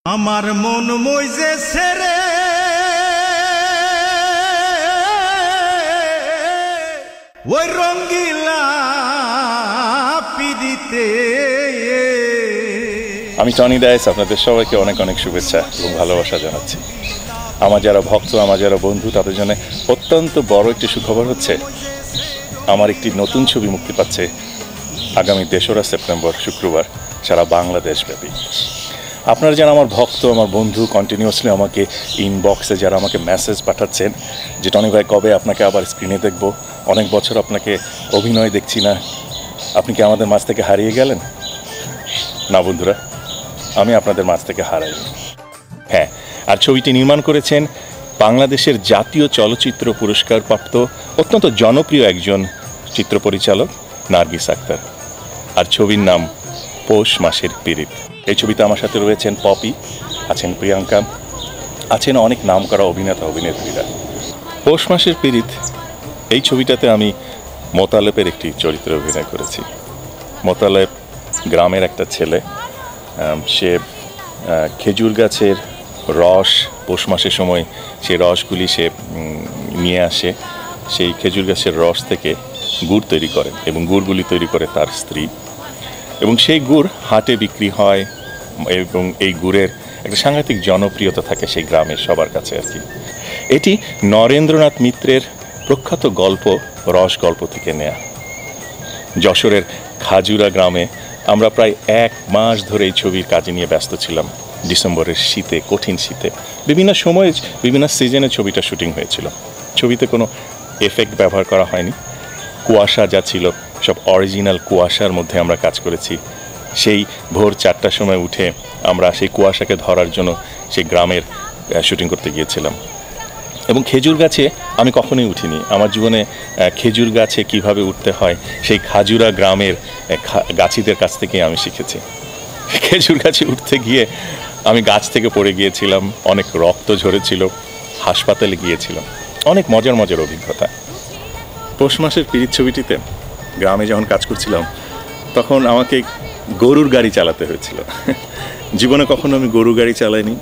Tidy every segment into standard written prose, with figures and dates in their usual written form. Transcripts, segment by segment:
আমার মন মইজেছে রে ওই রঙ্গিলা পিদিতে। আমি টনি ডায়েস, আপনাদের সবাইকে অনেক অনেক শুভেচ্ছা এবং ভালোবাসা জানাচ্ছি। আমার যারা ভক্ত, আমার যারা বন্ধু, তাদের জন্য অত্যন্ত বড় একটি সুখবর হচ্ছে আমার একটি নতুন ছবি মুক্তি পাচ্ছে আগামী 3রা সেপ্টেম্বর শুক্রবার সারা বাংলাদেশব্যাপী। আপনারা যারা আমার ভক্ত, আমার বন্ধু, কন্টিনিউয়াসলি আমাকে ইনবক্সে যারা আমাকে মেসেজ পাঠাচ্ছেন যে টনি ভাই কবে আপনাকে আবার স্ক্রিনে দেখব, অনেক বছর আপনাকে অভিনয় দেখছি না, আপনি কি আমাদের মাঝ থেকে হারিয়ে গেলেন? না বন্ধুরা, আমি আপনাদের মাঝ থেকে হারাইনি। হ্যাঁ, আর ছবিটি নির্মাণ করেছেন বাংলাদেশের জাতীয় চলচ্চিত্র পুরস্কার প্রাপ্ত অত্যন্ত জনপ্রিয় একজন চিত্র পরিচালক নার্গিস আক্তার। আর ছবির নাম পৌষ মাসের পিরিত। এই ছবিতে আমার সাথে রয়েছেন পপি, আছেন প্রিয়াঙ্কা, আছেন অনেক নামকরা অভিনেতা অভিনেত্রীরা। পৌষ মাসের পিরিত এই ছবিটাতে আমি মোতালেবের একটি চরিত্রে অভিনয় করেছি। মোতালেব গ্রামের একটা ছেলে, সে খেজুর গাছের রস পৌষ মাসের সময় সেই রসগুলি সে নিয়ে আসে, সেই খেজুর গাছের রস থেকে গুড় তৈরি করে এবং গুড়গুলি তৈরি করে তার স্ত্রী, এবং সেই গুড় হাটে বিক্রি হয় এবং এই গুড়ের একটা সাংঘাতিক জনপ্রিয়তা থাকে সেই গ্রামের সবার কাছে আর কি। এটি নরেন্দ্রনাথ মিত্রের প্রখ্যাত গল্প রস গল্প থেকে নেয়া। যশোরের খাজুরা গ্রামে আমরা প্রায় 1 মাস ধরে এই ছবির কাজে নিয়ে ব্যস্ত ছিলাম। ডিসেম্বরের শীতে, কঠিন শীতে, বিভিন্ন সময়ে বিভিন্ন সিজনে ছবিটা শুটিং হয়েছিল। ছবিতে কোনো এফেক্ট ব্যবহার করা হয়নি। কুয়াশা যা ছিল সব অরিজিনাল কুয়াশার মধ্যে আমরা কাজ করেছি। সেই ভোর 4টার সময় উঠে আমরা সেই কুয়াশাকে ধরার জন্য সেই গ্রামের শুটিং করতে গিয়েছিলাম। এবং খেজুর গাছে আমি কখনোই উঠিনি। আমার জীবনে খেজুর গাছে কিভাবে উঠতে হয় সেই খাজুরা গ্রামের গাছিদের কাছ থেকে আমি শিখেছি। খেজুর গাছে উঠতে গিয়ে আমি গাছ থেকে পড়ে গিয়েছিলাম, অনেক রক্ত ঝরেছিল, হাসপাতালে গিয়েছিলাম, অনেক মজার মজার অভিজ্ঞতা। পৌষ মাসের পিরিত ছবিটিতে গ্রামে যখন কাজ করছিলাম তখন আমাকে গরুর গাড়ি চালাতে হয়েছিল। জীবনে কখনো আমি গরু গাড়ি চালাইনি,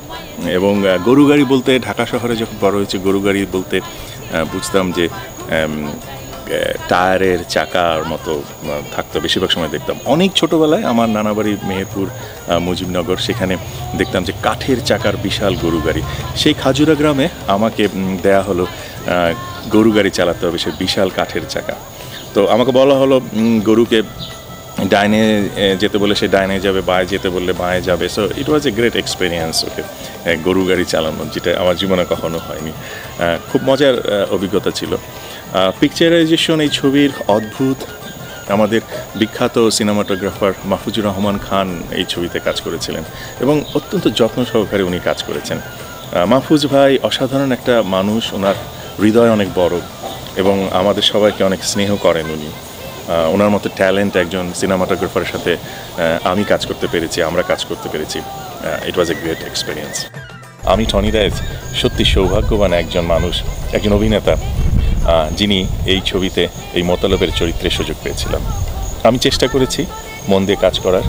এবং গরু গাড়ি বলতে ঢাকা শহরে যখন বড় হয়েছে গরু গাড়ি বলতে বুঝতাম যে টায়ারের চাকার মতো থাকতো, বেশিরভাগ সময় দেখতাম। অনেক ছোটোবেলায় আমার নানা বাড়ি মেহেরপুর মুজিবনগর, সেখানে দেখতাম যে কাঠের চাকার বিশাল গরু গাড়ি। সেই খাজুরা গ্রামে আমাকে দেয়া হলো গরু গাড়ি চালাতে হবে, সে বিশাল কাঠের চাকা। তো আমাকে বলা হলো গরুকে ডাইনে যেতে বলে সে ডাইনে যাবে, বাঁয়ে যেতে বললে বাঁয়ে যাবে। So it was a great experience ওকে গরু গাড়ি চালানো, যেটা আমার জীবনে কখনো হয়নি। খুব মজার অভিজ্ঞতা ছিল। পিকচারাইজেশন এই ছবির অদ্ভুত। আমাদের বিখ্যাত সিনেমাটোগ্রাফার মাহফুজুর রহমান খান এই ছবিতে কাজ করেছিলেন এবং অত্যন্ত যত্ন সহকারে উনি কাজ করেছেন। মাহফুজ ভাই অসাধারণ একটা মানুষ, ওনার হৃদয় অনেক বড় এবং আমাদের সবাইকে অনেক স্নেহ করেন উনি। ওনার মতো ট্যালেন্ট একজন সিনেমাটোগ্রাফারের সাথে আমি কাজ করতে পেরেছি, আমরা কাজ করতে পেরেছি। ইট ওয়াজ এ গ্রেট এক্সপিরিয়েন্স। আমি টনি ডায়েস সত্যি সৌভাগ্যবান একজন মানুষ, একজন অভিনেতা, যিনি এই ছবিতে এই মোতালেবের চরিত্রে সুযোগ পেয়েছিলাম। আমি চেষ্টা করেছি মন দিয়ে কাজ করার,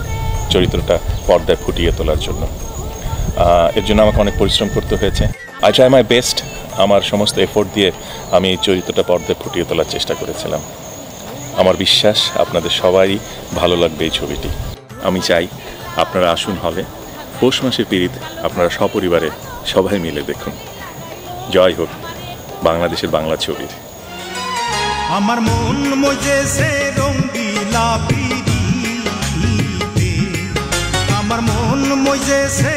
চরিত্রটা পর্দায় ফুটিয়ে তোলার জন্য। এর জন্য আমাকে অনেক পরিশ্রম করতে হয়েছে। I try my best. আমার সমস্ত এফোর্ট দিয়ে আমি এই চরিত্রটা পর্দায় ফুটিয়ে তোলার চেষ্টা করেছিলাম। আমার বিশ্বাস আপনাদের সবারই ভালো লাগবে এই ছবিটি। আমি চাই আপনারা আসুন হলে, পৌষ মাসের পিরিত আপনারা সপরিবারে সবাই মিলে দেখুন। জয় হোক বাংলাদেশের বাংলা ছবির। আমার মন মজেছে রঙ্গিলা পিরিতে, আমার মন মজেছে